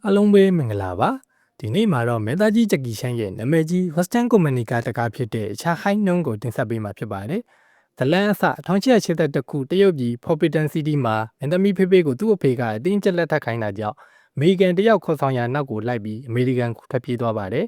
အားလုံးပဲမင်္ဂလာပါဒီနေ့မှာတော့မင်းသားကြီးဂျက်ကီရှန်ရဲ့နာမည်ကြီး Western Company ကတကားဖြစ်တဲ့ချာဟိုင်းနှုံးကိုတင်ဆက်ပေးမှာဖြစ်ပါတယ်ဒလန်အစ1882ခုတရုတ်ပြည် Forbidden City မှာမင်းသမီးဖေဖေကိုသူ့အဖေကအတင်းကျပ်လက်ထပ်ခိုင်းတာကြောင့်အမေရိကန်တယောက်ခေါ်ဆောင်ရာနောက်ကိုလိုက်ပြီးအမေရိကန်ကိုထွက်ပြေးသွားပါတယ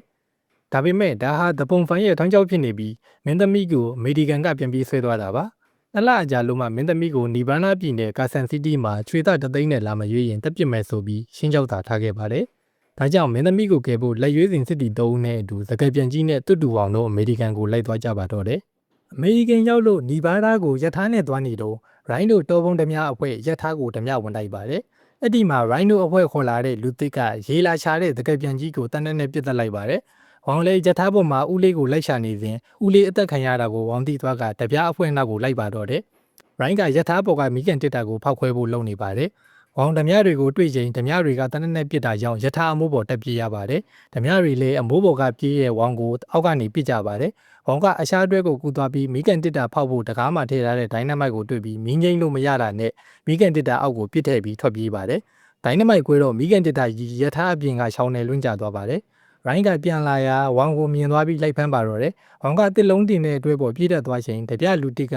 ်ဒါပေမဲ့ဒါဟာတပုံဖန်ရဲ့ထောင်းချောက်ဖြစ်နေပြီးမင်းသမီးကိုအမေရိကန်ကပြန်ပြေးဆွဲသွားတာပါနှစ်လအကြာလုံးမှာမင်းသမီးကိုနီဗာနာပြည်နယ်ကာဆန်စီးတီးမှာချွေသားတသိန်းနဲ့လာမရွေးရင်တက်ပစ်မယ်ဆိုပြီးရှင်းကြောက်တာထားခဲ့ပါတယ်။ဒါကြောင့်မင်းသမီးကိုကယ်ဖို့လက်ရွေးစင်စစ်တီ3ဦးနဲ့အတူစကယ်ပြန်ကြီးနဲ့တွတ်တူအောင်တို့အမေရိကန်ကိုလိုက်သွားကြပါတော့တယ်။အမေရိကန်ရောက်လို့နီဗာနာကိုရထားနဲ့သွားနေတော့ရိုင်းတို့တော်ပုံဓမြအဖွဲ့ရထားကိုဓမြဝင်တိုက်ပါတယ်။အဲ့ဒီမှာရိုင်းတို့အဖွဲ့ခေါ်လာတဲ့လူသစ်ကရေလာချတဲ့စကယ်ပြန်ကြီးကိုတန်းနဲ့ပြစ်တက်လိုက်ပါတယ်။ဝေါင်လေးရထားပေါ်မှာဦးလေးကိုလိုက်ရှာနေစဉ်ဦးလေးအသက်ခံရတာကိုဝေါင်တိသွားကတပြားအဖွဲ့နောက်ကိုလိုက်ပါတော့တယ်။ရိုင်းကရထားပေါ်ကမိကန်တစ်တာကိုဖောက်ခွဲဖို့လုပ်နေပါတယ်။ဝေါင်ဓမြတွေကိုတွေ့ချိန်ဓမြတွေကတနက်နဲ့ပြစ်တာကြောင့်ရထားအမိုးပေါ်တက်ပြေးရပါတယ်။ဓမြတွေလည်းအမိုးပေါ်ကပြေးရဲ့ဝေါင်ကိုအောက်ကနေပစ်ကြပါတယ်။ဝေါင်ကအရှားတွဲကိုကူသွားပြီးမိကန်တစ်တာဖောက်ဖို့တကားမှထည့်ထားတဲ့ဒိုင်းနမိုက်ကိုတွေ့ပြီးမင်းငိမ့်လို့မရတာနဲ့မိကန်တစ်တာအောက်ကိုပစ်ထည့်ပြီးထွက်ပြေးပါတယ်။ဒိုင်းနမိုက်ကွဲတော့မိကန်တစ်တာရထားအပြင်ကရှောင်းနယ်လွင့်ကျသွားပါတယ်။ရိုင်းကပြန်လာရာဝေါင်ကိုမြင်သွားပြီးလိုက်ဖမ်းပါတော့တယ်။ဝေါင်ကတစ်လုံးတင်တဲ့အတွဲပေါ်ပြေးတတ်သွားချိန်တပြလူတစ်က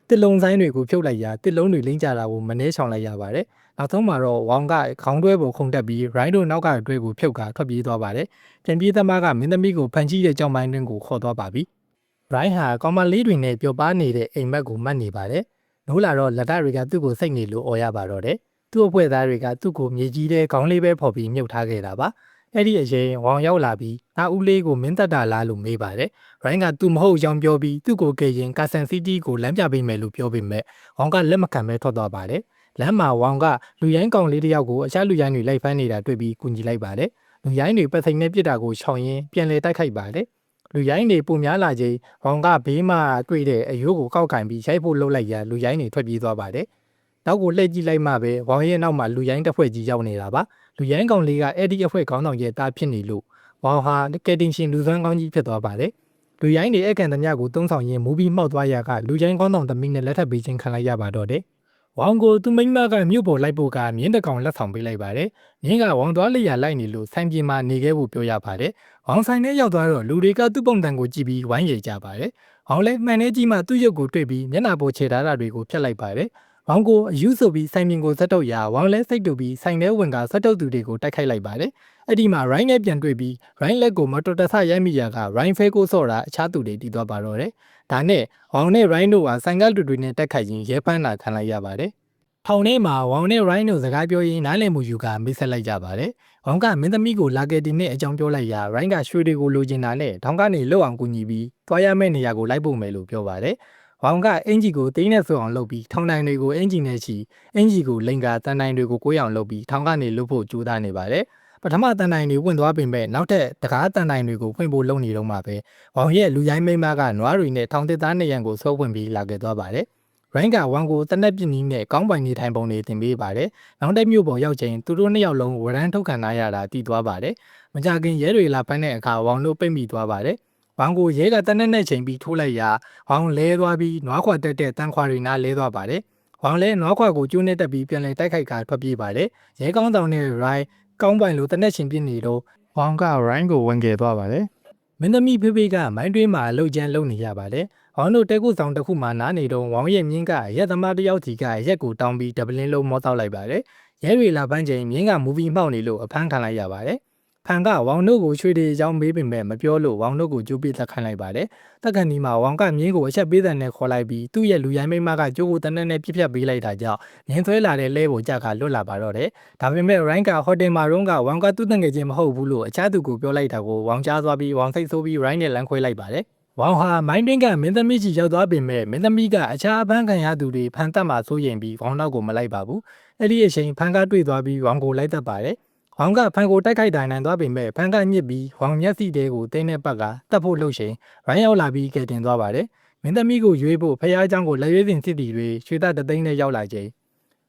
တစ်လုံးဆိုင်တွေကိုဖြုတ်လိုက်ရာတစ်လုံးတွေလိမ့်ကြတာကိုမနှဲချောင်လိုက်ရပါတယ်။နောက်ဆုံးမှာတော့ဝေါင်ကခေါင်းတွဲပေါ်ခုန်တက်ပြီးရိုင်းတို့နောက်ကအတွဲကိုဖြုတ်ကာထွက်ပြေးသွားပါတယ်။ပြန်ပြေးသမားကမင်းသမီးကိုဖန်ချီတဲ့ကြောင်ပိုင်းတွင်ကိုခေါ်သွားပါပြီ။ရိုင်းဟာကောင်မလေးတွေနဲ့ပျော်ပါနေတဲ့အိမ်မက်ကိုမှတ်နေပါတယ်။နိုးလာတော့လက်သားတွေကသူ့ကိုစိတ်နေလို့អော်ရပါတော့တယ်။သူ့အဖွဲ့သားတွေကသူ့ကိုမြေကြီးတဲ့ခေါင်းလေးပဲဖော်ပြီးမြုပ်ထားခဲ့တာပါ။အဲ့ဒီအရင်ဝေါင်ရောက်လာပြီးနာဦးလေးကိုမင်းတက်တာလားလို့မေးပါတယ်။ရိုင်းကသူမဟုတ်ကြောင်ပြောပြီးသူ့ကိုကယ်ရင်ကာဆန်စီးတီးကိုလမ်းပြပေးမယ်လို့ပြောပေမဲ့ဝေါင်ကလက်မခံပဲထွက်သွားပါတယ်။လမ်းမှာဝေါင်ကလူရိုင်းကောင်လေးတယောက်ကိုအခြားလူရိုင်းတွေလိုက်ဖမ်းနေတာတွေ့ပြီးကူညီလိုက်ပါတယ်။လူရိုင်းတွေပတ်စိန်နဲ့ပြစ်တာကိုရှောင်ရင်းပြန်လေတိုက်ခိုက်ပါတယ်။လူရိုင်းတွေပုံများလာချိန်ဝေါင်ကဘေးမှာတွေ့တဲ့အယိုးကိုကောက်ကင်ပြီးရိုက်ဖို့လှုပ်လိုက်ရာလူရိုင်းတွေထွက်ပြေးသွားပါတယ်။နောက်ကိုလှည့်ကြည့်လိုက်မှပဲဝေါင်ရဲ့နောက်မှာလူရိုင်းတစ်ဖွဲ့ကြီးရောက်နေတာပါ။လူရိုင်းကောင်လေးကအဲ့ဒီအဖွဲခေါင်းဆောင်ရဲ့တားဖြစ်နေလို့ဝေါင်ဟာကယ်တင်ရှင်လူစွမ်းကောင်းကြီးဖြစ်သွားပါတယ်။လူရိုင်းတွေအခန့်သမျှကိုတုံးဆောင်ရင်းမူပြီးမှောက်သွားရာကလူရိုင်းကောင်းဆောင်သမီးနဲ့လက်ထပ်ပေးခြင်းခံလိုက်ရပါတော့တယ်။ဝေါင်ကိုသူမိမကမြို့ပေါ်လိုက်ဖို့ကမြင်းတကောင်လက်ဆောင်ပေးလိုက်ပါတယ်။မြင်းကဝေါင်သွားလျာလိုက်နေလို့ဆိုင်ပြေမှာနေခဲ့ဖို့ပြောရပါတယ်။ဝေါင်ဆိုင်ထဲရောက်သွားတော့လူတွေကသူ့ပုံတံကိုကြည့်ပြီးဝိုင်းရကြပါတယ်။ဝေါင်လည်းမှန်နေကြီးမှသူ့ရုပ်ကိုတွေ့ပြီးမျက်နှာပေါ်ခြေထားတာတွေကိုဖျက်လိုက်ပါတယ်။ဝေါင်ကိုအယူဆိုပြီးဆိုင်မြင်ကိုဇက်တုပ်ရာဝေါင်လဲစိတ်တူပြီးဆိုင်ထဲဝင်ကဇက်တုပ်သူတွေကိုတိုက်ခိုက်လိုက်ပါတယ်။အဲ့ဒီမှာရိုင်းနဲ့ပြန်တွေ့ပြီးရိုင်းလက်ကိုမတော်တဆရိုက်မိရာကရိုင်းဖဲကိုဆော့တာအခြားသူတွေတီးသွားပါတော့တယ်။ဒါနဲ့ဝေါင်နဲ့ရိုင်းတို့ဟာဆိုင်ကလူတွေနဲ့တက်ခိုက်ရင်းရဲဖမ်းတာခံလိုက်ရပါတယ်။ထောင်ထဲမှာဝေါင်နဲ့ရိုင်းတို့စကားပြောရင်းနားလည်မှုယူကမိတ်ဆက်လိုက်ကြပါတယ်။ဝေါင်ကမင်းသမီးကိုလာကယ်တင်နဲ့အကြောင်းပြောလိုက်ရာရိုင်းကရွှေတွေကိုလိုချင်တာနဲ့ထောင်ကနေလှုပ်အောင်ကူညီပြီးသွားရမယ့်နေရာကိုလိုက်ဖို့မယ်လို့ပြောပါတယ်။ဝေါင်ကအင်ဂျီကိုတင်းနဲ့ဆွအောင်လုပ်ပြီးထောင်တိုင်တွေကိုအင်ဂျီနဲ့ချီအင်ဂျီကိုလိန်ကာတန်တိုင်တွေကိုကိုးအောင်လုပ်ပြီးထောင်ကနေလွတ်ဖို့ကြိုးစားနေပါတယ်။ပထမတန်တိုင်တွေဝင်သွားပေမဲ့နောက်ထပ်တကားတန်တိုင်တွေကိုဖွင့်ဖို့လုပ်နေတော့မှပဲဝေါင်ရဲ့လူရိုင်းမိန်းမကနွားတွေနဲ့ထောင်သစ်သားနေရန်ကိုဆွဲဝင်ပြီးလာခဲ့သွားပါတယ်။ရိုင်းကဝမ်ကိုတနက်ပြင်းကြီးနဲ့ကောင်းပိုင်နေထိုင်ပုံတွေတင်ပေးပါတယ်။နောက်တဲ့မြို့ပေါ်ရောက်ချိန်သူတို့နှစ်ယောက်လုံးဝရမ်းထုတ်ခံထားရတာတည်သွားပါတယ်။မကြခင်ရဲတွေလာဖမ်းတဲ့အခါဝမ်တို့ပိတ်မိသွားပါတယ်။ဝမ်ကိုရဲကတနက်နဲ့ချိန်ပြီးထိုးလိုက်ရာဝမ်လဲသွားပြီးနွားခွာတက်တဲ့တန်ခွာတွေနားလဲသွားပါတယ်။ဝမ်လဲနွားခွာကိုကျိုးနဲ့တက်ပြီးပြန်လည်တိုက်ခိုက်ကထွက်ပြေးပါတယ်။ရဲကောင်းဆောင်တဲ့ရိုင်းကောင်းပိုင်လိုတနက်ချင်းပြင်းနေတော့ဝမ်ကရိုင်းကိုဝင်ခဲ့သွားပါတယ်။မင်းသမီးဖေဖေကမိုင်းတွင်းမှာလှုပ်ကြမ်းလုပ်နေရပါတယ်။ဝေါင်တို့တဲကုဆောင်တစ်ခုမှနားနေတော့ဝေါင်ရဲ့မြင်းကရက်သမားတယောက်စီကရက်ကိုတောင်းပြီးဒပလင်းလုံးမောတောက်လိုက်ပါတယ်။ရဲတွေလာပန်းချိန်မြင်းကမူဗီမှောက်နေလို့အဖမ်းခံလိုက်ရပါတယ်။ဖန်ကဝေါင်တို့ကိုရွှေတွေအကြောင်းမေးပေမဲ့မပြောလို့ဝေါင်တို့ကိုကြိုးပေးသက်ခိုင်းလိုက်ပါတယ်။တက်ခဏီမှာဝေါင်ကမြင်းကိုအချက်ပေးတဲ့နဲ့ခေါ်လိုက်ပြီးသူ့ရဲ့လူရိုင်းမိန်းမကကြိုးကိုတနက်နဲ့ပြစ်ဖြတ်ပေးလိုက်တာကြောင့်မြင်းဆွဲလာတဲ့လဲပေါ်ကြကလွတ်လာပါတော့တယ်။ဒါပေမဲ့ရိုင်းကဟိုတယ်မှာရုံးကဝေါင်ကသူ့တငယ်ချင်းမဟုတ်ဘူးလို့အခြားသူကိုပြောလိုက်တာကိုဝေါင်ကြားသွားပြီးဝေါင်စိတ်ဆိုးပြီးရိုင်းနဲ့လမ်းခွဲလိုက်ပါတယ်။ဝေါင်ဟာမိုင်းတွင်းကမင်းသမီးကြီးရောက်သွားပေမဲ့မင်းသမီးကအခြားအဖမ်းခံရသူတွေဖန်တက်မှစိုးရင်ပြီးဝေါင်နောက်ကိုမလိုက်ပါဘူး။အဲ့ဒီအချိန်ဖန်ကတွေ့သွားပြီးဝေါင်ကိုလိုက်တတ်ပါတယ်။ဝေါင်ကဖန်ကိုတိုက်ခိုက်တိုင်နိုင်သွားပေမဲ့ဖန်ကညစ်ပြီးဝေါင်မျက်စိတဲကိုတင်းတဲ့ပတ်ကတတ်ဖို့လှုပ်ရှင်ရိုင်းရောက်လာပြီးကယ်တင်သွားပါတယ်။မင်းသမီးကိုရွေးဖို့ဖះเจ้าကိုလက်ရွေးစင်စစ်တီတွေရွှေသားတသိန်းနဲ့ရောက်လာချိန်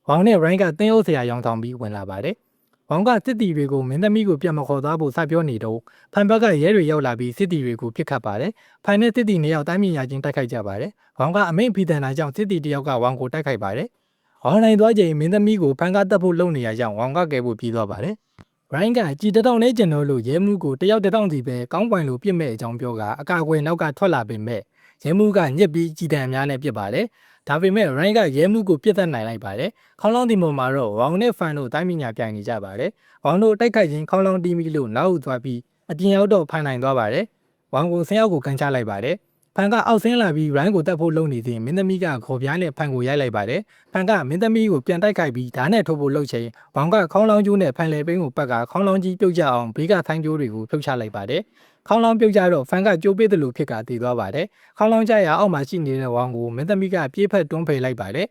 ဝေါင်နဲ့ရိုင်းကတင်းအုပ်ဆရာရောင်ဆောင်ပြီးဝင်လာပါတယ်။ဝေါင်ကစစ်တီတွေကိုမင်းသမီးကိုပြန်မခေါ်သွားဖို့စပြောနေတော့ဖန်ဘက်ကရဲတွေရောက်လာပြီးစစ်တီတွေကိုပြစ်ခတ်ပါတယ်။ဖန်နဲ့စစ်တီနှစ်ယောက်တိုင်းမြင်ရချင်းတိုက်ခိုက်ကြပါတယ်။ဝေါင်ကအမိန့်ဖီတန်တာကြောင့်စစ်တီတယောက်ကဝေါင်ကိုတိုက်ခိုက်ပါတယ်။ဝေါင်နိုင်သွားချိန်မင်းသမီးကိုဖန်ကတက်ဖို့လုပ်နေရကြောင်းဝေါင်ကကဲဖို့ပြီးသွားပါတယ်။ ရိုင်းကကြည်တောင်နဲ့ကျွန်တော်လို့ရဲမှုကိုတယောက်တောင်စီပဲကောင်းပွိုင်လို့ပြစ်မဲ့အကြောင်းပြောကအကာအကွယ်နောက်ကထွက်လာပေမဲ့ရဲမှုကညစ်ပြီးကြည်တံများနဲ့ပြစ်ပါတယ်ဒါပေမဲ့ရိုင်းကရဲမှုကိုပြစ်သက်နိုင်လိုက်ပါတယ်ခေါင်းလောင်းဒီပေါ်မှာတော့ဝေါင်နဲ့ဖန်တို့တိုင်းပညာပြိုင်နေကြပါတယ်ဝေါင်တို့တိုက်ခိုက်ခြင်းခေါင်းလောင်းတီးမီလို့နောက်ဦးသွားပြီးအပြင်ရောက်တော့ဖန်နိုင်သွားပါတယ်ဝေါင်ကိုဆင်းရောက်ကိုကန်ချလိုက်ပါတယ်ဖန်ကအောက်ဆင်းလာပြီးရိုင်းကိုတက်ဖို့လုပ်နေစဉ်မင်းသမီးကခေါ်ပြားနဲ့ဖန်ကိုရိုက်လိုက်ပါတယ်ဖန်ကမင်းသမီးကိုပြန်တိုက်ခိုက်ပြီးဓာတ်နဲ့ထိုးဖို့လုပ်ချိန်ဝေါင်ကခေါင်းလောင်းကျိုးနဲ့ဖန်လေပိန်းကိုပတ်ကခေါင်းလောင်းကြီးပြုတ်ကျအောင်ဘေးကဆိုင်းကျိုးတွေကိုဖြုတ်ချလိုက်ပါတယ်ခေါင်းလောင်းပြုတ်ကျတော့ဖန်ကကြိုးပေးတယ်လို့ဖြစ်ကတည်သွားပါတယ်ခေါင်းလောင်းကျရအောက်မှာရှိနေတဲ့ဝေါင်ကိုမင်းသမီးကပြေးဖက်တွန်းဖယ်လိုက်ပါတယ်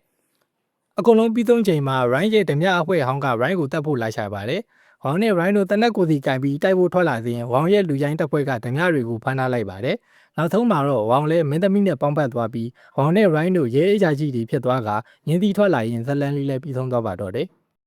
အကုန်လုံးပြီးသုံးချိန်မှာရိုင်းရဲ့ဓမြအဖွဲဟောင်းကရိုင်းကိုတတ်ဖို့လိုက်ရှာပါတယ်ဝေါင်နဲ့ရိုင်းတို့တနက်ကိုစီကင်ပြီးတိုက်ဖို့ထွက်လာစဉ်ဝေါင်ရဲ့လူရိုင်းတပ်ဖွဲ့ကဓမြတွေကိုဖမ်းထားလိုက်ပါတယ်နောက်ဆုံးမှာတော့ဝေါင်လည်းမင်းသမီးနဲ့ပေါင်းပတ်သွားပြီးဝေါင်နဲ့ရိုင်းတို့ရဲအကြကြီးတွေဖြစ်သွားကညင်းတီထွက်လာရင်ဇလန်လေးလည်းပြီးဆုံးသွားပါတော့တယ်